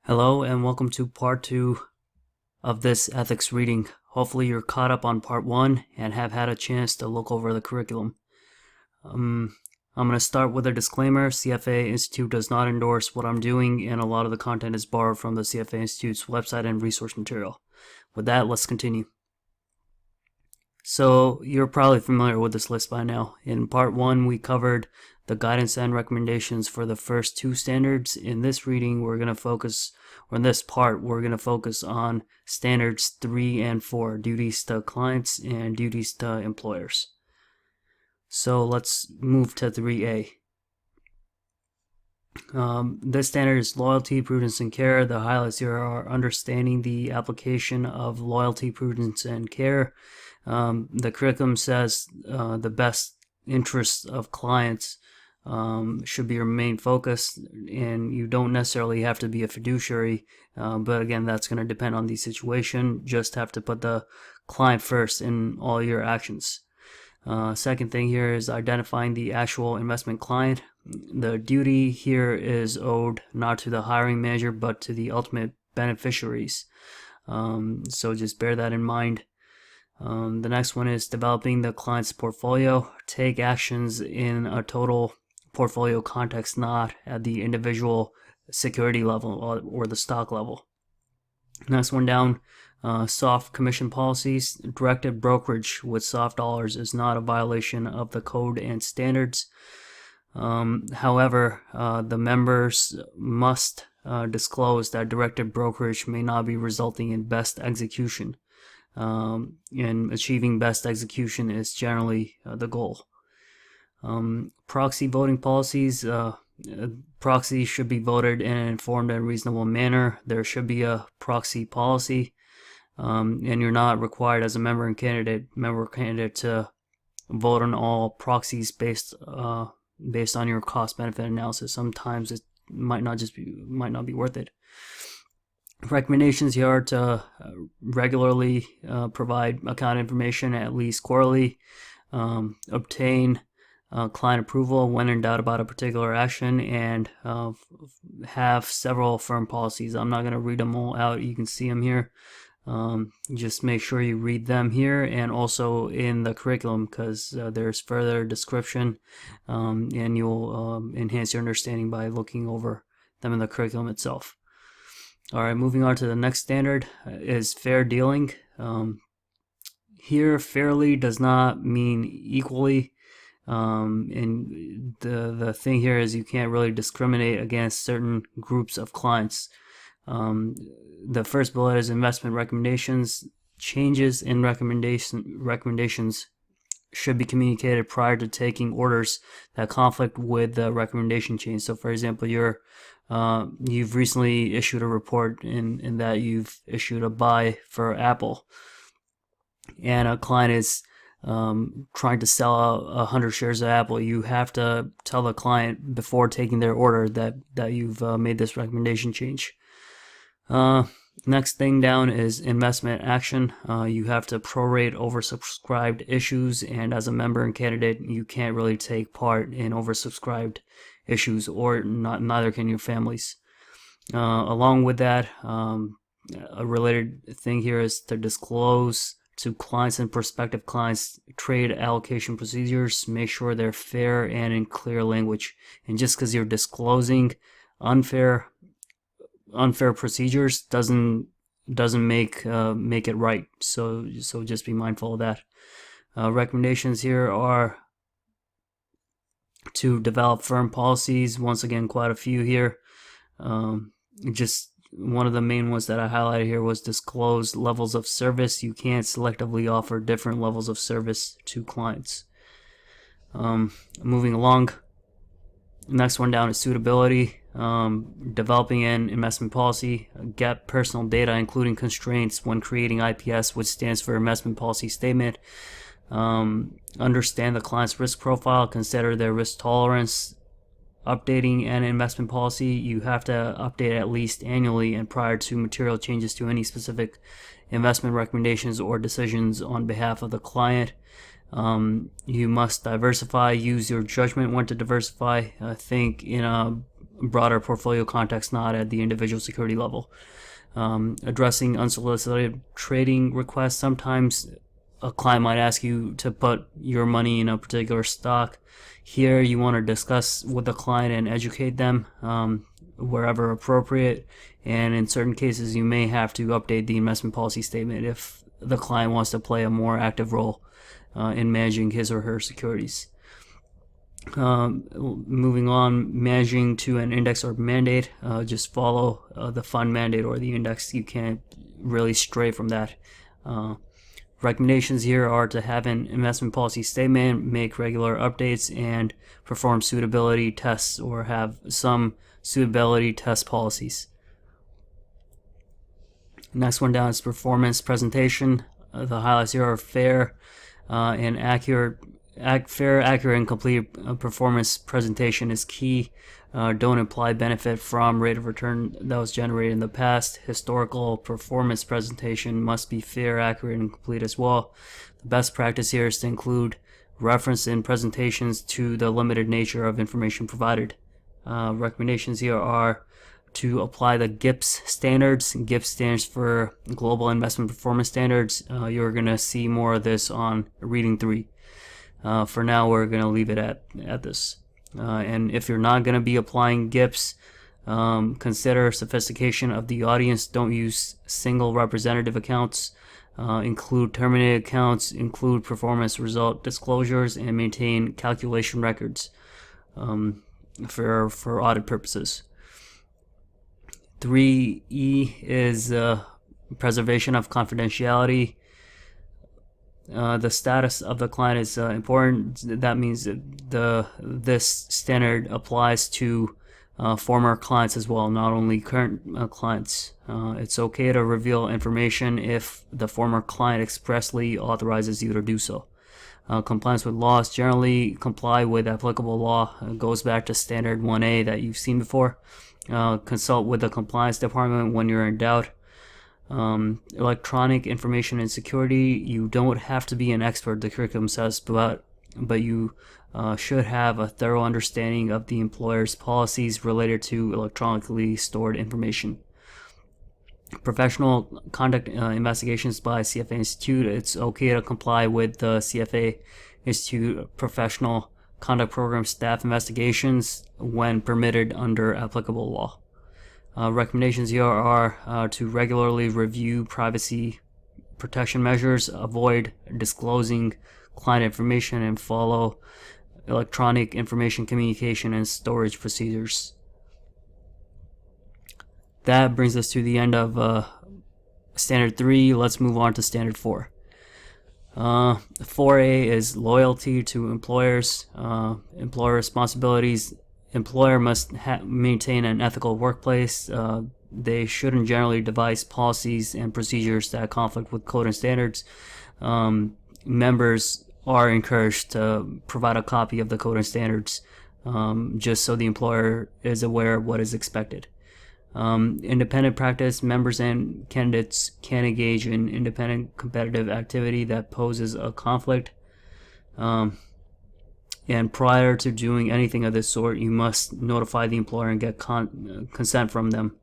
Hello and welcome to part 2 of this ethics reading. Hopefully you're caught up on part 1 and have had a chance to look over the curriculum. I'm going to start with a disclaimer. CFA Institute does not endorse what I'm doing, and a lot of the content is borrowed from the CFA Institute's website and resource material. With that, let's continue. So you're probably familiar with this list by now. In part 1 we covered the guidance and recommendations for the first 2 standards. In this reading we're going to focus, or in this part we're going to focus on standards 3 and 4, duties to clients and duties to employers. So let's move to 3A. This standard is loyalty, prudence, and care. The highlights here are understanding the application of loyalty, prudence, and care. The curriculum says the best interests of clients should be your main focus, and you don't necessarily have to be a fiduciary, but again, that's going to depend on the situation. Just have to put the client first in all your actions. Second thing here is identifying the actual investment client. The duty here is owed not to the hiring manager but to the ultimate beneficiaries, so just bear that in mind. The next one is developing the client's portfolio. Take actions in a total portfolio context, not at the individual security level or the stock level. Next one down, soft commission policies. Directed brokerage with soft dollars is not a violation of the code and standards. However, the members must disclose that directed brokerage may not be resulting in best execution. And achieving best execution is generally the goal. Proxy voting policies. Proxies should be voted in an informed and reasonable manner. There should be a proxy policy, and you're not required as a member candidate to vote on all proxies based on your cost-benefit analysis. Sometimes it might not be worth it. Recommendations here are to regularly provide account information, at least quarterly, obtain client approval when in doubt about a particular action, and have several firm policies. I'm not going to read them all out. You can see them here. Just make sure you read them here and also in the curriculum, because there's further description, and you'll enhance your understanding by looking over them in the curriculum itself. Alright, moving on to the next standard is fair dealing. Here, fairly does not mean equally. And the thing here is you can't really discriminate against certain groups of clients. The first bullet is investment recommendations. Changes in recommendations should be communicated prior to taking orders that conflict with the recommendation change. So for example, you've recently issued a report in that you've issued a buy for Apple, and a client is trying to sell 100 shares of Apple. You have to tell the client before taking their order that you've made this recommendation change. Next thing down is investment action. You have to prorate oversubscribed issues, and as a member and candidate, you can't really take part in oversubscribed issues, or neither can your families. Along with that, a related thing here is to disclose to clients and prospective clients trade allocation procedures. Make sure they're fair and in clear language. And just because you're disclosing unfair procedures doesn't make it right. So just be mindful of that. Recommendations here are to develop firm policies. Once again, quite a few here. Just one of the main ones that I highlighted here was disclose levels of service. You can't selectively offer different levels of service to clients. Moving along, next one down is suitability. Developing an investment policy. Get personal data, including constraints, when creating IPS, which stands for Investment Policy Statement. Understand the client's risk profile, consider their risk tolerance. Updating an investment policy, you have to update at least annually and prior to material changes to any specific investment recommendations or decisions on behalf of the client. You must diversify. Use your judgment when to diversify. Think in a broader portfolio context, not at the individual security level. Addressing unsolicited trading requests. Sometimes a client might ask you to put your money in a particular stock. Here you want to discuss with the client and educate them wherever appropriate, and in certain cases you may have to update the investment policy statement if the client wants to play a more active role in managing his or her securities. Moving on, managing to an index or mandate. Just follow the fund mandate or the index. You can't really stray from that. Recommendations here are to have an investment policy statement, make regular updates, and perform suitability tests or have some suitability test policies. Next one down is performance presentation. The highlights here are fair and accurate. Fair, accurate, and complete performance presentation is key. Don't imply benefit from rate of return that was generated in the past. Historical performance presentation must be fair, accurate, and complete as well. The best practice here is to include reference in presentations to the limited nature of information provided. Recommendations here are to apply the GIPS standards. GIPS stands for Global Investment Performance Standards. You're going to see more of this on Reading 3. For now, we're going to leave it at this. And if you're not going to be applying GIPS, consider sophistication of the audience. Don't use single representative accounts. Include terminated accounts, include performance result disclosures, and maintain calculation records for audit purposes. 3E is preservation of confidentiality. The status of the client is important. That means that this standard applies to former clients as well, not only current clients. It's okay to reveal information if the former client expressly authorizes you to do so. Compliance with laws. Generally comply with applicable law. It goes back to standard 1A that you've seen before. Consult with the compliance department when you're in doubt. Electronic information and security. You don't have to be an expert, the curriculum says, but you should have a thorough understanding of the employer's policies related to electronically stored information. Professional conduct investigations by CFA Institute. It's okay to comply with the CFA Institute professional conduct program staff investigations when permitted under applicable law. Recommendations here are to regularly review privacy protection measures, avoid disclosing client information, and follow electronic information communication and storage procedures. That brings us to the end of Standard 3. Let's move on to Standard 4. 4A is loyalty to employers. Employer responsibilities. Employer must maintain an ethical workplace. They shouldn't generally devise policies and procedures that conflict with code and standards. Members are encouraged to provide a copy of the code and standards just so the employer is aware of what is expected. Independent practice. Members and candidates can engage in independent competitive activity that poses a conflict. And prior to doing anything of this sort, you must notify the employer and get consent from them.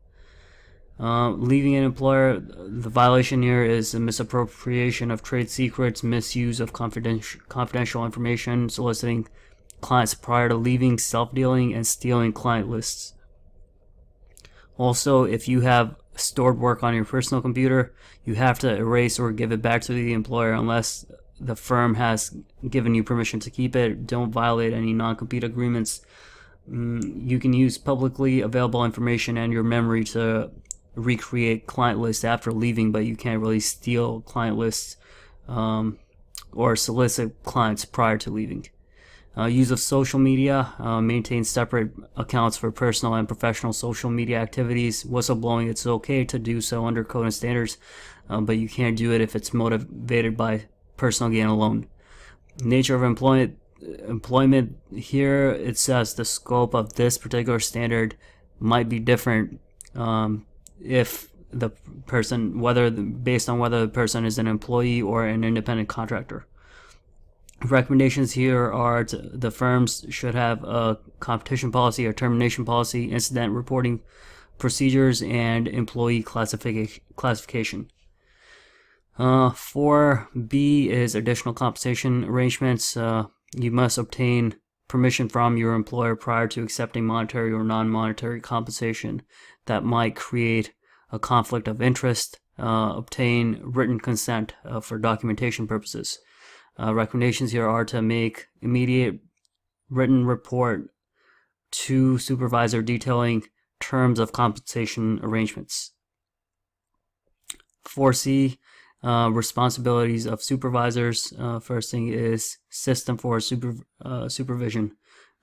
Leaving an employer, the violation here is a misappropriation of trade secrets, misuse of confidential information, soliciting clients prior to leaving, self-dealing, and stealing client lists. Also, if you have stored work on your personal computer, you have to erase or give it back to the employer unless the firm has given you permission to keep it. Don't violate any non-compete agreements. You can use publicly available information and your memory to recreate client lists after leaving, but you can't really steal client lists or solicit clients prior to leaving. Use of social media. Maintain separate accounts for personal and professional social media activities. Whistleblowing, it's okay to do so under code and standards, but you can't do it if it's motivated by personal gain alone. Nature of employment here, it says the scope of this particular standard might be different if the person, based on whether the person is an employee or an independent contractor. Recommendations here are the firms should have a competition policy or termination policy, incident reporting procedures, and employee classification. 4B is additional compensation arrangements. You must obtain permission from your employer prior to accepting monetary or non-monetary compensation that might create a conflict of interest. Obtain written consent for documentation purposes. Recommendations here are to make immediate written report to supervisor detailing terms of compensation arrangements. 4C, responsibilities of supervisors. First thing is system for supervision.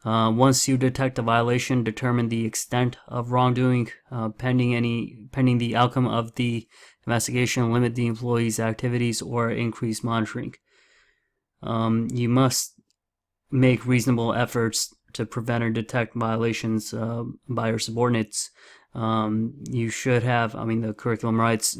Once you detect a violation, determine the extent of wrongdoing. Pending the outcome of the investigation, limit the employee's activities or increase monitoring. You must make reasonable efforts to prevent or detect violations by your subordinates. You should have, the curriculum writes,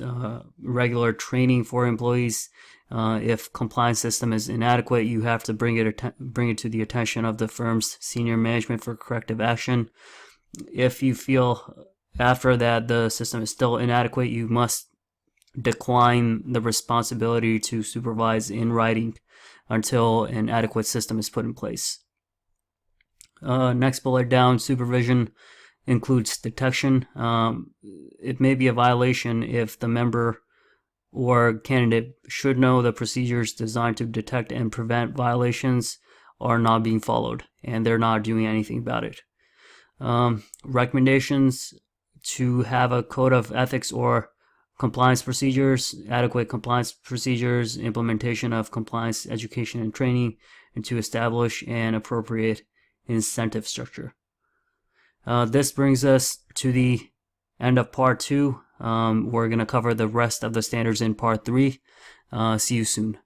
regular training for employees. If compliance system is inadequate, you have to bring it to the attention of the firm's senior management for corrective action. If you feel after that the system is still inadequate, you must decline the responsibility to supervise in writing until an adequate system is put in place. Next bullet down, supervision includes detection. It may be a violation if the member or candidate should know the procedures designed to detect and prevent violations are not being followed and they're not doing anything about it. Recommendations to have a code of ethics or compliance procedures, adequate compliance procedures, implementation of compliance education and training, and to establish an appropriate incentive structure. This brings us to the end of part 2. We're going to cover the rest of the standards in part 3. See you soon.